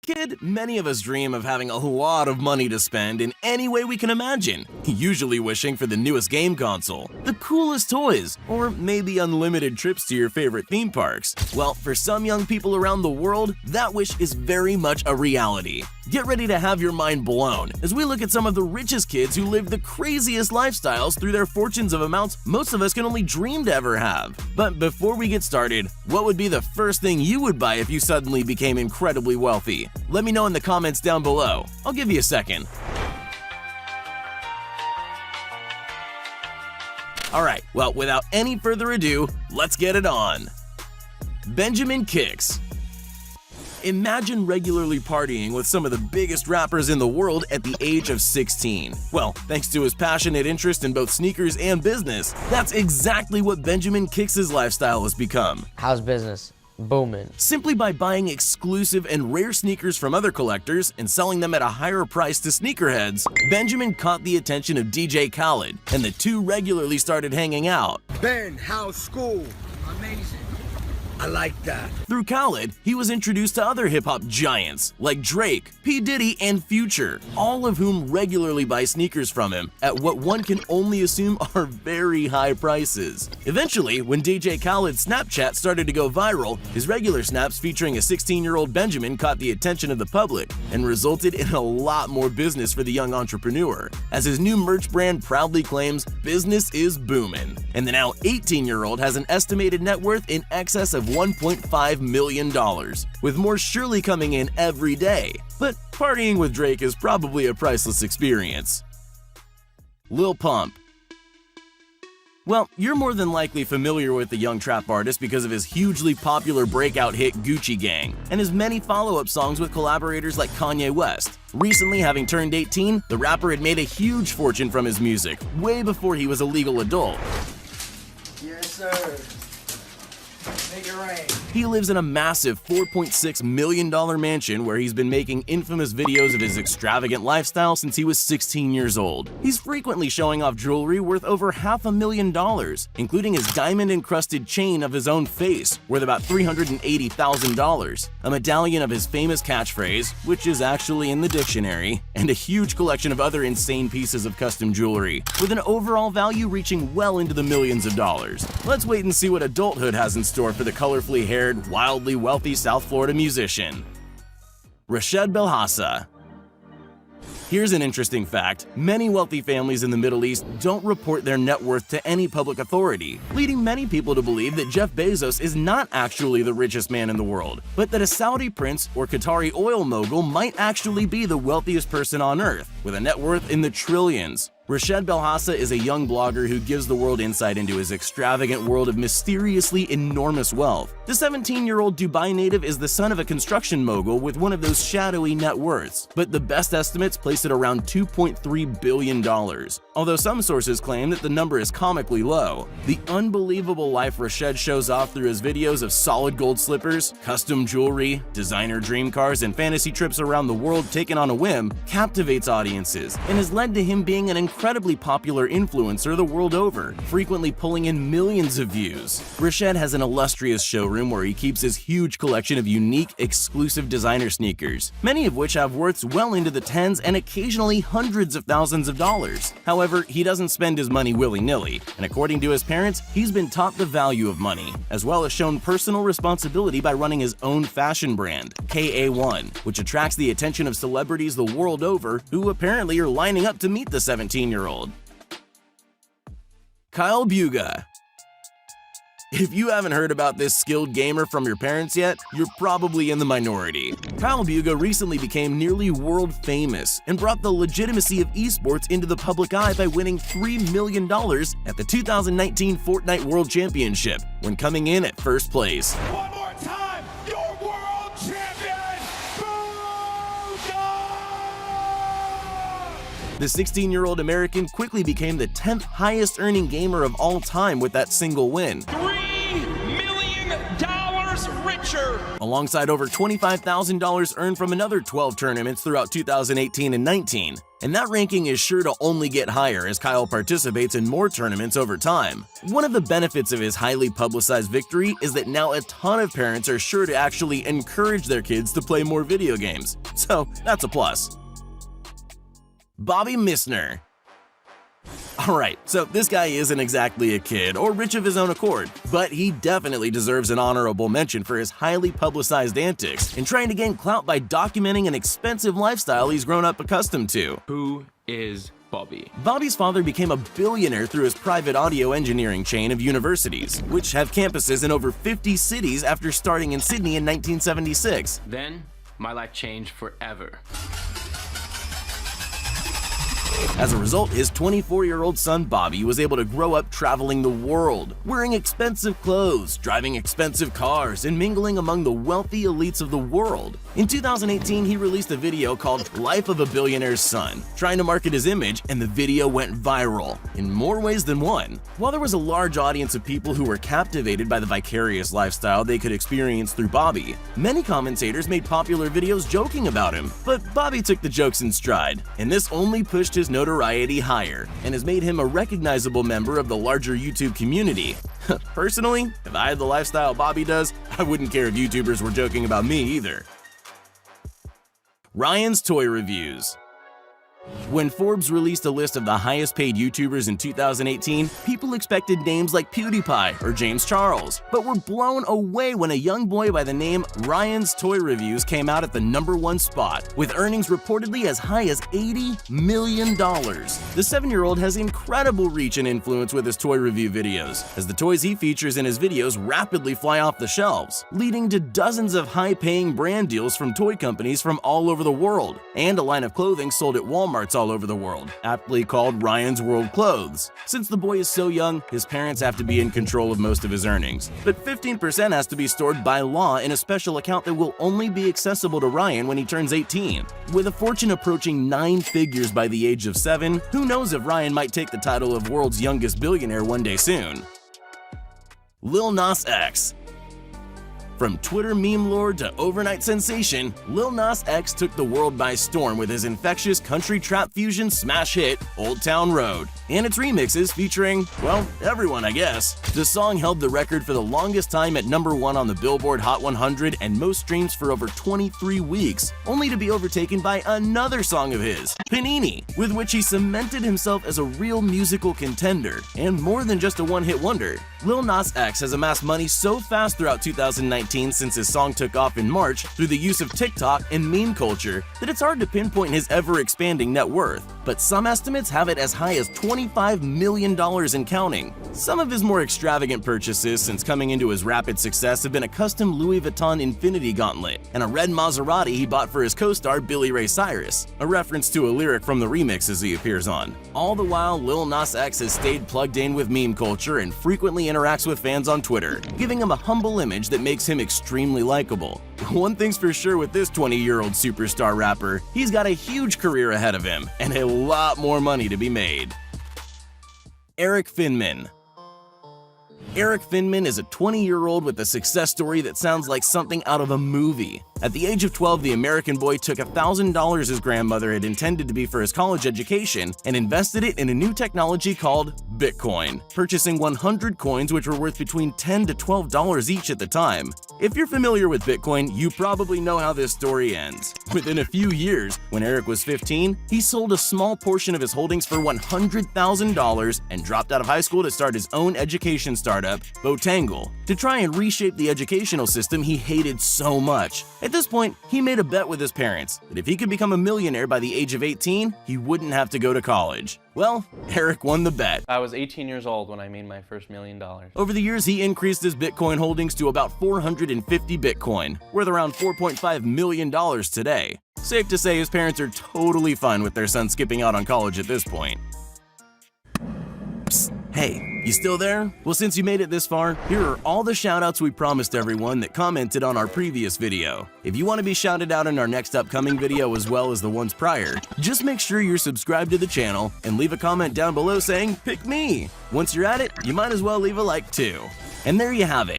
kid, many of us dream of having a lot of money to spend in any way we can imagine, usually wishing for the newest game console, the coolest toys, or maybe unlimited trips to your favorite theme parks. Well, for some young people around the world, that wish is very much a reality. Get ready to have your mind blown as we look at some of the richest kids who live the craziest lifestyles through their fortunes of amounts most of us can only dream to ever have. But before we get started, what would be the first thing you would buy if you suddenly became incredibly wealthy? Let me know in the comments down below. I'll give you a second. Alright, well, without any further ado, let's get it on. Benjamin Kicks. Imagine regularly partying with some of the biggest rappers in the world at the age of 16. Well, thanks to his passionate interest in both sneakers and business, that's exactly what Benjamin Kicks' lifestyle has become. How's business? Booming. Simply by buying exclusive and rare sneakers from other collectors and selling them at a higher price to sneakerheads, Benjamin caught the attention of DJ Khaled, and the two regularly started hanging out. Ben, how's school? Amazing. I like that. Through Khaled, he was introduced to other hip-hop giants like Drake, P. Diddy, and Future, all of whom regularly buy sneakers from him at what one can only assume are very high prices. Eventually, when DJ Khaled's Snapchat started to go viral, his regular snaps featuring a 16-year-old Benjamin caught the attention of the public and resulted in a lot more business for the young entrepreneur, as his new merch brand proudly claims business is booming. And the now 18-year-old has an estimated net worth in excess of $1.5 million, with more surely coming in every day. But partying with Drake is probably a priceless experience. Lil Pump. Well, you're more than likely familiar with the young trap artist because of his hugely popular breakout hit Gucci Gang, and his many follow-up songs with collaborators like Kanye West. Recently, having turned 18, the rapper had made a huge fortune from his music, way before he was a legal adult. Yes, sir. Make it rain. He lives in a massive $4.6 million mansion where he's been making infamous videos of his extravagant lifestyle since he was 16 years old. He's frequently showing off jewelry worth over $500,000, including his diamond-encrusted chain of his own face, worth about $380,000, a medallion of his famous catchphrase, which is actually in the dictionary, and a huge collection of other insane pieces of custom jewelry, with an overall value reaching well into the millions of dollars. Let's wait and see what adulthood has in store for the colorfully haired, wildly wealthy South Florida musician. Richest Belhassa. Here's an interesting fact. Many wealthy families in the Middle East don't report their net worth to any public authority, leading many people to believe that Jeff Bezos is not actually the richest man in the world, but that a Saudi prince or Qatari oil mogul might actually be the wealthiest person on earth, with a net worth in the trillions. Richest Belhassa is a young blogger who gives the world insight into his extravagant world of mysteriously enormous wealth. The 17-year-old Dubai native is the son of a construction mogul with one of those shadowy net worths, but the best estimates place it around $2.3 billion. Although some sources claim that the number is comically low, the unbelievable life Richest shows off through his videos of solid gold slippers, custom jewelry, designer dream cars, and fantasy trips around the world taken on a whim captivates audiences and has led to him being an incredibly popular influencer the world over, frequently pulling in millions of views. Richest has an illustrious showroom where he keeps his huge collection of unique, exclusive designer sneakers, many of which have worths well into the tens and occasionally hundreds of thousands of dollars. However, he doesn't spend his money willy-nilly, and according to his parents, he's been taught the value of money, as well as shown personal responsibility by running his own fashion brand, KA1, which attracts the attention of celebrities the world over who apparently are lining up to meet the 17-year-old. Kyle Buga. If you haven't heard about this skilled gamer from your parents yet, you're probably in the minority. Kyle Buga recently became nearly world famous and brought the legitimacy of esports into the public eye by winning $3 million at the 2019 Fortnite World Championship when coming in at first place. One more time, your world champion, Buga! The 16-year-old American quickly became the 10th highest earning gamer of all time with that single win. $3 million richer. alongside over $25,000 earned from another 12 tournaments throughout 2018 and 19. And that ranking is sure to only get higher as Kyle participates in more tournaments over time. One of the benefits of his highly publicized victory is that now a ton of parents are sure to actually encourage their kids to play more video games. So that's a plus. Bobby Missner. Alright, so this guy isn't exactly a kid or rich of his own accord, but he definitely deserves an honorable mention for his highly publicized antics and trying to gain clout by documenting an expensive lifestyle he's grown up accustomed to. Who is Bobby? Bobby's father became a billionaire through his private audio engineering chain of universities, which have campuses in over 50 cities after starting in Sydney in 1976. Then, my life changed forever. As a result, his 24-year-old son Bobby was able to grow up traveling the world, wearing expensive clothes, driving expensive cars, and mingling among the wealthy elites of the world. In 2018, he released a video called Life of a Billionaire's Son, trying to market his image, and the video went viral, in more ways than one. While there was a large audience of people who were captivated by the vicarious lifestyle they could experience through Bobby, many commentators made popular videos joking about him, but Bobby took the jokes in stride, and this only pushed his notoriety higher and has made him a recognizable member of the larger YouTube community. Personally, if I had the lifestyle Bobby does, I wouldn't care if YouTubers were joking about me either. Ryan's Toy Reviews. When Forbes released a list of the highest paid YouTubers in 2018, people expected names like PewDiePie or James Charles, but were blown away when a young boy by the name Ryan's Toy Reviews came out at the #1 spot, with earnings reportedly as high as $80 million. The 7-year-old has incredible reach and influence with his toy review videos, as the toys he features in his videos rapidly fly off the shelves, leading to dozens of high-paying brand deals from toy companies from all over the world, and a line of clothing sold at Walmart all over the world, aptly called Ryan's World Clothes. Since the boy is so young, his parents have to be in control of most of his earnings, but 15% has to be stored by law in a special account that will only be accessible to Ryan when he turns 18. With a fortune approaching 9 figures by the age of 7, who knows if Ryan might take the title of world's youngest billionaire one day soon. Lil Nas X. From Twitter meme lord to overnight sensation, Lil Nas X took the world by storm with his infectious country trap fusion smash hit, Old Town Road, and its remixes featuring, well, everyone I guess. The song held the record for the longest time at #1 on the Billboard Hot 100 and most streams for over 23 weeks, only to be overtaken by another song of his, Panini, with which he cemented himself as a real musical contender, and more than just a one-hit wonder. Lil Nas X has amassed money so fast throughout 2019 since his song took off in March through the use of TikTok and meme culture that it's hard to pinpoint his ever-expanding net worth, but some estimates have it as high as $25 million and counting. Some of his more extravagant purchases since coming into his rapid success have been a custom Louis Vuitton Infinity Gauntlet and a red Maserati he bought for his co-star Billy Ray Cyrus, a reference to a lyric from the remixes he appears on. All the while, Lil Nas X has stayed plugged in with meme culture and frequently interacts with fans on Twitter, giving him a humble image that makes him extremely likable. One thing's for sure with this 20-year-old superstar rapper, he's got a huge career ahead of him and a lot more money to be made. Eric Finman. Eric Finman is a 20-year-old with a success story that sounds like something out of a movie. At the age of 12, the American boy took $1,000 his grandmother had intended to be for his college education and invested it in a new technology called Bitcoin, purchasing 100 coins which were worth between $10 to $12 each at the time. If you're familiar with Bitcoin, you probably know how this story ends. Within a few years, when Eric was 15, he sold a small portion of his holdings for $100,000 and dropped out of high school to start his own education startup, Botangle, to try and reshape the educational system he hated so much. At this point, he made a bet with his parents that if he could become a millionaire by the age of 18, he wouldn't have to go to college. Well, Eric won the bet. I was 18 years old when I made my first $1 million. Over the years, he increased his Bitcoin holdings to about 450 Bitcoin, worth around $4.5 million today. Safe to say his parents are totally fine with their son skipping out on college at this point. Psst, hey, you still there? Well, since you made it this far, here are all the shoutouts we promised everyone that commented on our previous video. If you want to be shouted out in our next upcoming video as well as the ones prior, just make sure you're subscribed to the channel and leave a comment down below saying, "Pick me!" Once you're at it, you might as well leave a like too. And there you have it.